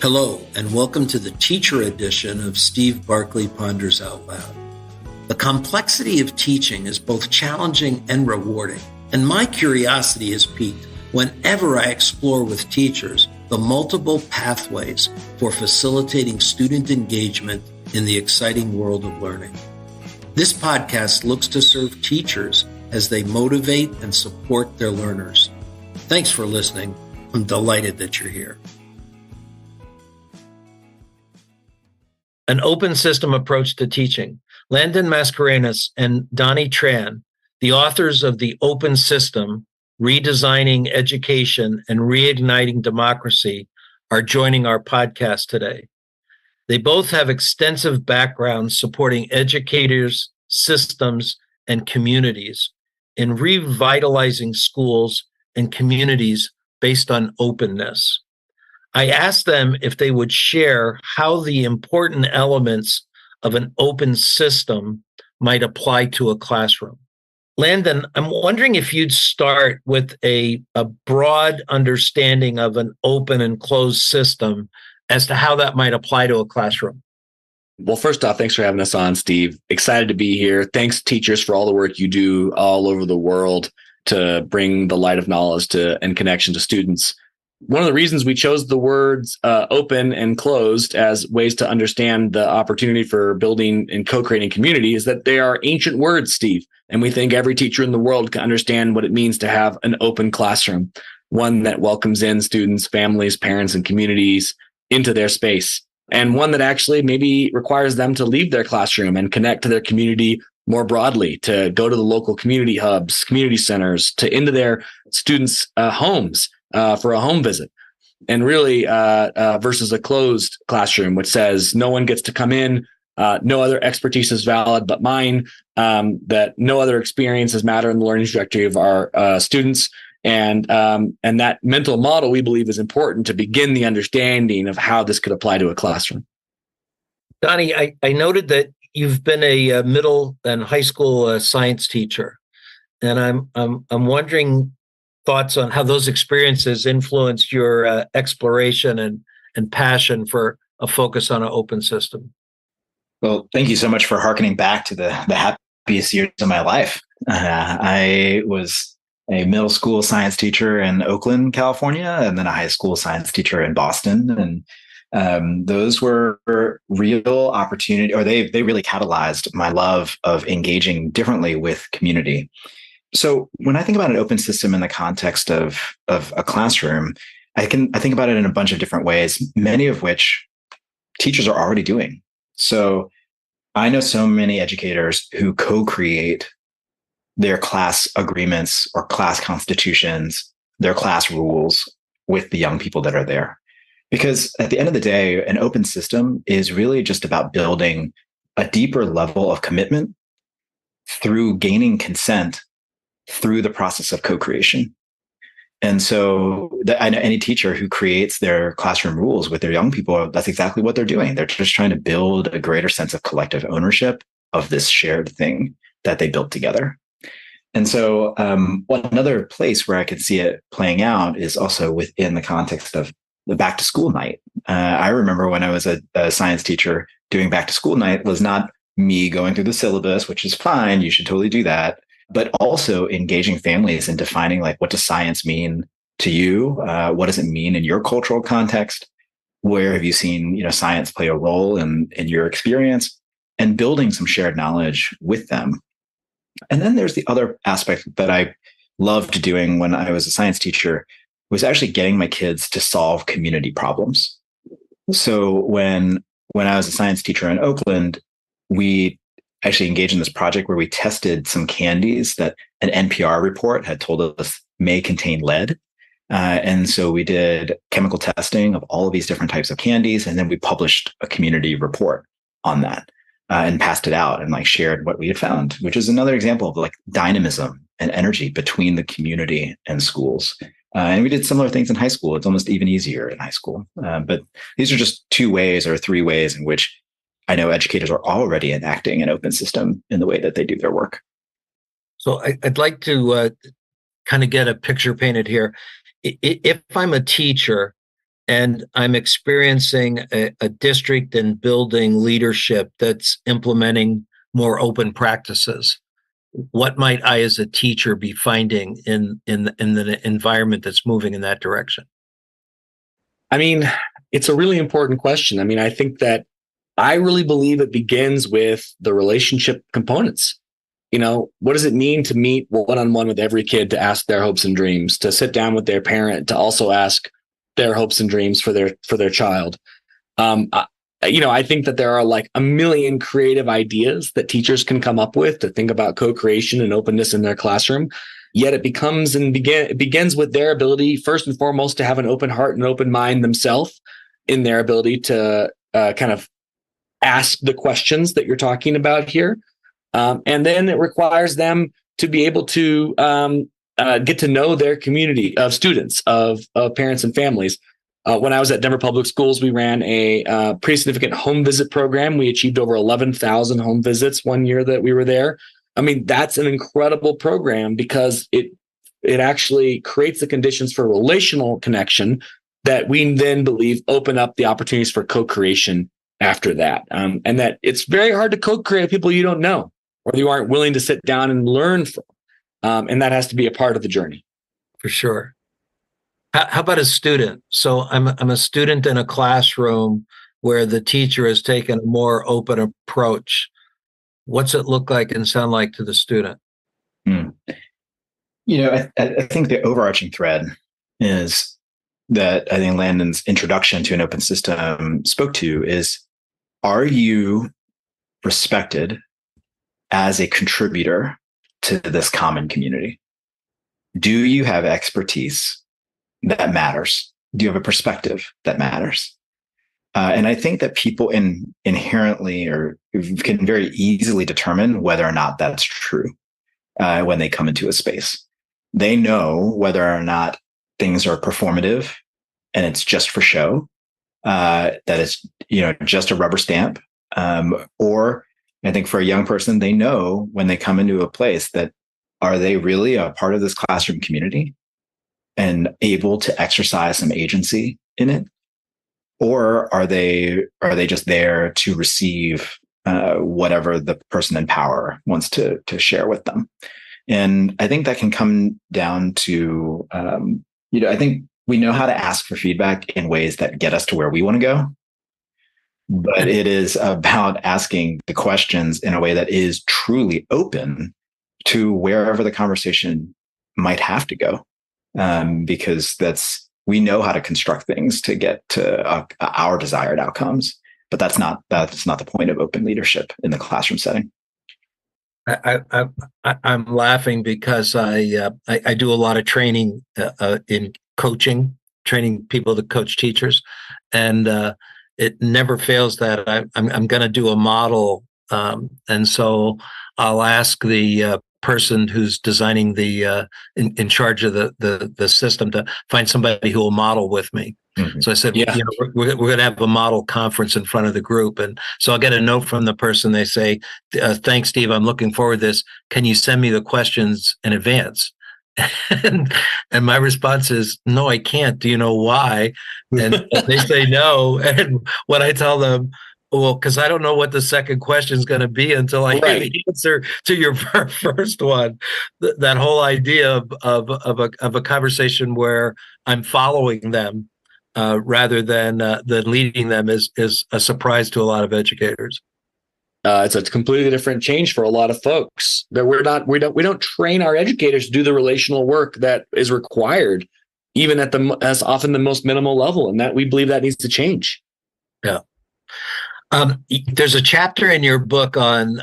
Hello, and welcome to the teacher edition of Steve Barkley Ponders Out Loud. The complexity of teaching is both challenging and rewarding, and my curiosity is piqued whenever I explore with teachers the multiple pathways for facilitating student engagement in the exciting world of learning. This podcast looks to serve teachers as they motivate and support their learners. Thanks for listening. I'm delighted that you're here. An open system approach to teaching. Landon Mascareñaz and Doannie Tran, the authors of The Open System, Redesigning Education and Reigniting Democracy, are joining our podcast today. They both have extensive backgrounds supporting educators, systems, and communities in revitalizing schools and communities based on openness. I asked them if they would share how the important elements of an open system might apply to a classroom. Landon, I'm wondering if you'd start with a broad understanding of an open and closed system as to how that might apply to a classroom. Well, first off, thanks for having us on, Steve. Excited to be here. Thanks, teachers, for all the work you do all over the world to bring the light of knowledge to and connection to students. One of the reasons we chose the words open and closed as ways to understand the opportunity for building and co-creating community is that they are ancient words, Steve. And we think every teacher in the world can understand what it means to have an open classroom, one that welcomes in students, families, parents, and communities into their space, and one that actually maybe requires them to leave their classroom and connect to their community more broadly, to go to the local community hubs, community centers, to into their students' homes for a home visit. And really versus a closed classroom, which says no one gets to come in, no other expertise is valid but mine, that no other experiences matter in the learning trajectory of our students. And that mental model, we believe, is important to begin the understanding of how this could apply to a classroom. Doannie, I noted that you've been a middle and high school science teacher, and I'm wondering thoughts on how those experiences influenced your exploration and passion for a focus on an open system. Well, thank you so much for hearkening back to the happiest years of my life. I was a middle school science teacher in Oakland, California, and then a high school science teacher in Boston. And those were real opportunity, or they really catalyzed my love of engaging differently with community. So when I think about an open system in the context of a classroom, I think about it in a bunch of different ways, many of which teachers are already doing. So I know so many educators who co-create their class agreements or class constitutions, their class rules with the young people that are there. Because at the end of the day, an open system is really just about building a deeper level of commitment through gaining consent through the process of co-creation. And so I know any teacher who creates their classroom rules with their young people, that's exactly what they're doing. They're just trying to build a greater sense of collective ownership of this shared thing that they built together. And so another place where I could see it playing out is also within the context of the back to school night. I remember when I was a science teacher, doing back to school night was not me going through the syllabus, which is fine. You should totally do that. But also engaging families and defining, like, what does science mean to you? What does it mean in your cultural context? Where have you seen, science play a role in your experience? And building some shared knowledge with them. And then there's the other aspect that I loved doing when I was a science teacher, was actually getting my kids to solve community problems. So when I was a science teacher in Oakland, we actually engaged in this project where we tested some candies that an NPR report had told us may contain lead. And so we did chemical testing of all of these different types of candies. And then we published a community report on that and passed it out and shared what we had found, which is another example of dynamism and energy between the community and schools. And we did similar things in high school. It's almost even easier in high school. But these are just 2 ways or 3 ways in which I know educators are already enacting an open system in the way that they do their work. So I'd like to kind of get a picture painted here. If I'm a teacher and I'm experiencing a district and building leadership that's implementing more open practices. What might I, as a teacher, be finding in the environment that's moving in that direction? I mean, it's a really important question. I mean, I think that I really believe it begins with the relationship components. What does it mean to meet one-on-one with every kid, to ask their hopes and dreams, to sit down with their parent, to also ask their hopes and dreams for their child? I think that there are like a million creative ideas that teachers can come up with to think about co-creation and openness in their classroom. Yet it begins with their ability, first and foremost, to have an open heart and open mind themselves, in their ability to kind of ask the questions that you're talking about here. And then it requires them to be able to get to know their community of students, of parents and families. When I was at Denver Public Schools, we ran a pretty significant home visit program. We achieved over 11,000 home visits one year that we were there. I mean, that's an incredible program because it actually creates the conditions for relational connection that we then believe open up the opportunities for co-creation after that. And that it's very hard to co-create with people you don't know or you aren't willing to sit down and learn from. And that has to be a part of the journey. For sure. How about a student? So I'm a student in a classroom where the teacher has taken a more open approach. What's it look like and sound like to the student? I think the overarching thread is that I think Landon's introduction to an open system spoke to is, are you respected as a contributor to this common community? Do you have expertise that matters? Do you have a perspective that matters? And I think that people inherently can very easily determine whether or not that's true when they come into a space. They know whether or not things are performative and it's just for show, that it's just a rubber stamp, or I think for a young person, they know when they come into a place that, are they really a part of this classroom community and able to exercise some agency in it? Or are they just there to receive whatever the person in power wants to share with them? And I think that can come down to, I think we know how to ask for feedback in ways that get us to where we want to go. But it is about asking the questions in a way that is truly open to wherever the conversation might have to go. Because we know how to construct things to get to our desired outcomes, but that's not the point of open leadership in the classroom setting. I'm laughing because I do a lot of training in coaching, training people to coach teachers, and it never fails that I'm going to do a model, and so I'll ask the person who's designing the in charge of the system to find somebody who will model with me. Mm-hmm. So I said, we're going to have a model conference in front of the group, and so I'll get a note from the person. They say, "Thanks, Steve. I'm looking forward to this. Can you send me the questions in advance?" and my response is, "No, I can't. Do you know why?" And they say no. And when I tell them, well, because I don't know what the second question is going to be until I hear the answer to your first one. That whole idea of a conversation where I'm following them rather than leading them is a surprise to a lot of educators. It's a completely different change for a lot of folks. That we don't train our educators to do the relational work that is required, even at as often the most minimal level, and that we believe that needs to change. Yeah. There's a chapter in your book on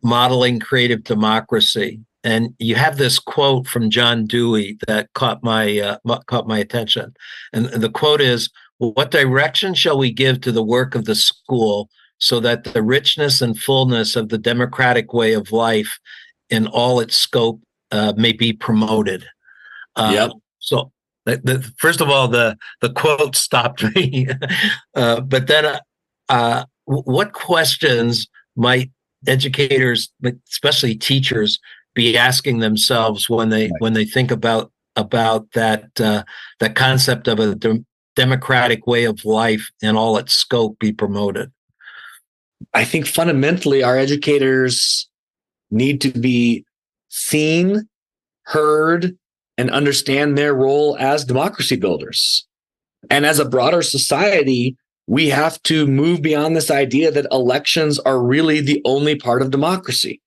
modeling creative democracy, and you have this quote from John Dewey that caught my attention. And the quote is, "What direction shall we give to the work of the school so that the richness and fullness of the democratic way of life in all its scope may be promoted?" So first of all, the quote stopped me, but then what questions might educators, especially teachers, be asking themselves when they think about that concept of democratic way of life in all its scope be promoted? I think fundamentally our educators need to be seen, heard, and understand their role as democracy builders. And as a broader society, we have to move beyond this idea that elections are really the only part of democracy.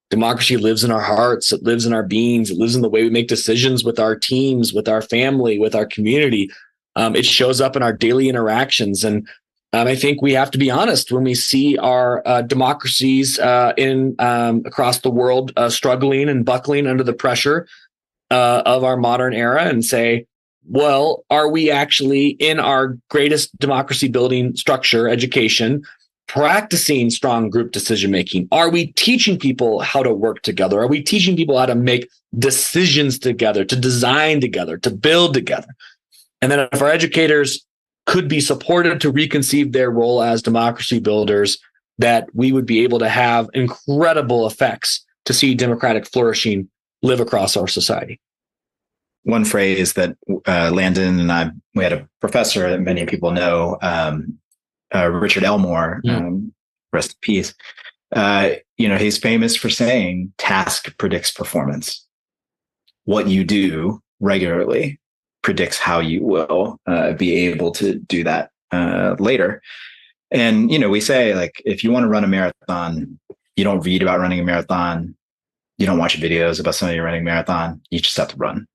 Democracy lives in our hearts, it lives in our beings, it lives in the way we make decisions with our teams, with our family, with our community. It shows up in our daily interactions. And I think we have to be honest when we see our democracies across the world struggling and buckling under the pressure of our modern era, and say, well, are we actually in our greatest democracy building structure, education, practicing strong group decision making? Are we teaching people how to work together? Are we teaching people how to make decisions together, to design together, to build together? And then if our educators could be supported to reconceive their role as democracy builders, that we would be able to have incredible effects to see democratic flourishing live across our society. One phrase that Landon and I, we had a professor that many people know, Richard Elmore, rest in peace. He's famous for saying task predicts performance. What you do regularly predicts how you will be able to do that later. And, we say, like, if you want to run a marathon, you don't read about running a marathon. You don't watch videos about somebody running a marathon. You just have to run.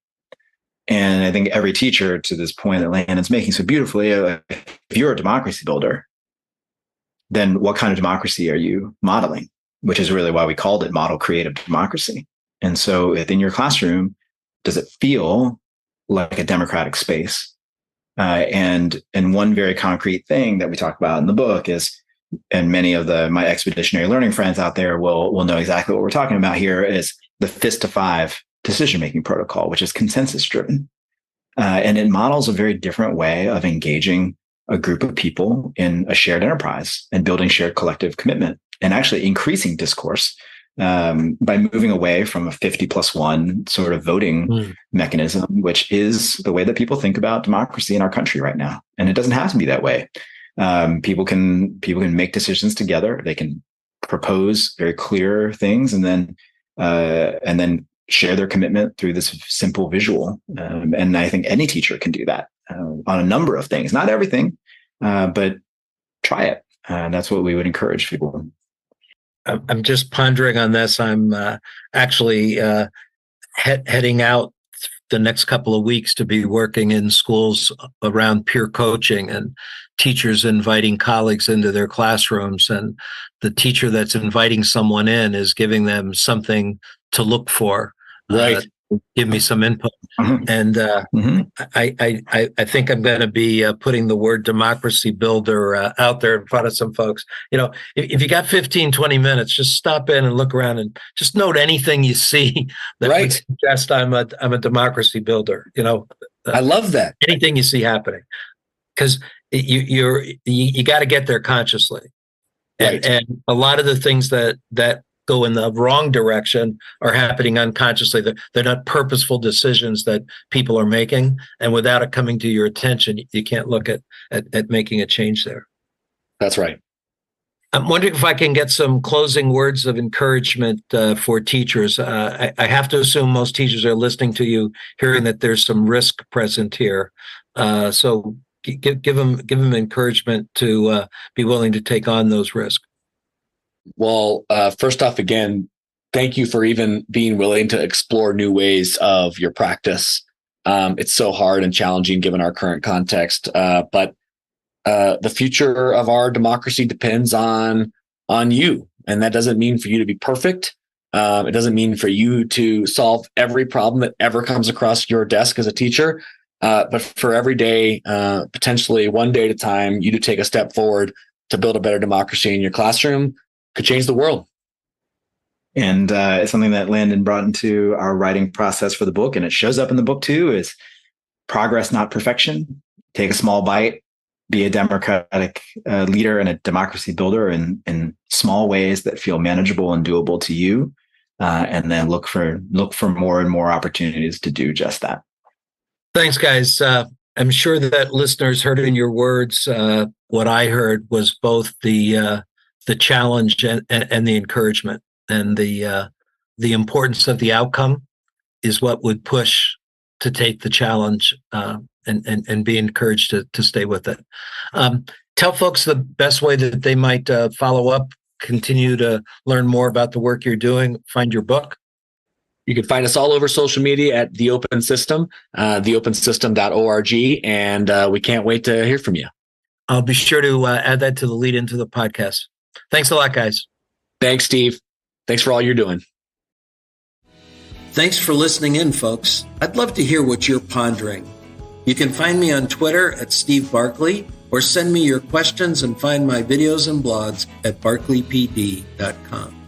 And I think every teacher, to this point that Landon's making so beautifully, if you're a democracy builder, then what kind of democracy are you modeling? Which is really why we called it model creative democracy. And so within your classroom, does it feel like a democratic space? And one very concrete thing that we talk about in the book is, and many of my expeditionary learning friends out there will know exactly what we're talking about here, is the fist to five decision-making protocol, which is consensus-driven. And it models a very different way of engaging a group of people in a shared enterprise and building shared collective commitment, and actually increasing discourse by moving away from a 50+1 sort of voting mechanism, which is the way that people think about democracy in our country right now. And it doesn't have to be that way. People can make decisions together. They can propose very clear things, and then share their commitment through this simple visual. And I think any teacher can do that on a number of things, not everything, but try it. That's what we would encourage people. I'm just pondering on this. I'm actually heading out the next couple of weeks to be working in schools around peer coaching and teachers inviting colleagues into their classrooms. And the teacher that's inviting someone in is giving them something to look for. Right. Give me some input. And I think I'm going to be putting the word democracy builder out there in front of some folks. If you got 15, 20 minutes, just stop in and look around and just note anything you see that would suggest I'm a democracy builder. I love that. Anything you see happening, because you got to get there consciously. And a lot of the things that go in the wrong direction are happening unconsciously. They're not purposeful decisions that people are making. And without it coming to your attention, you can't look at making a change there. That's right. I'm wondering if I can get some closing words of encouragement for teachers. I have to assume most teachers are listening to you, hearing that there's some risk present here. So give them encouragement to be willing to take on those risks. Well, first off, again, thank you for even being willing to explore new ways of your practice. It's so hard and challenging given our current context, but the future of our democracy depends on you. And that doesn't mean for you to be perfect. It doesn't mean for you to solve every problem that ever comes across your desk as a teacher. But for every day, potentially one day at a time, you to take a step forward to build a better democracy in your classroom could change the world. And it's something that Landon brought into our writing process for the book, and it shows up in the book too, is progress, not perfection. Take a small bite, be a democratic leader and a democracy builder in small ways that feel manageable and doable to you, and then look for more and more opportunities to do just that. Thanks, guys. I'm sure that listeners heard in your words, what I heard was both the challenge and the encouragement, and the importance of the outcome is what would push to take the challenge and be encouraged to stay with it. Tell folks the best way that they might follow up, continue to learn more about the work you're doing, find your book. You can find us all over social media at The Open System, theopensystem.org, and we can't wait to hear from you. I'll be sure to add that to the lead into the podcast. Thanks a lot, guys. Thanks, Steve. Thanks for all you're doing. Thanks for listening in, folks. I'd love to hear what you're pondering. You can find me on Twitter at Steve Barkley, or send me your questions and find my videos and blogs at barkleypd.com.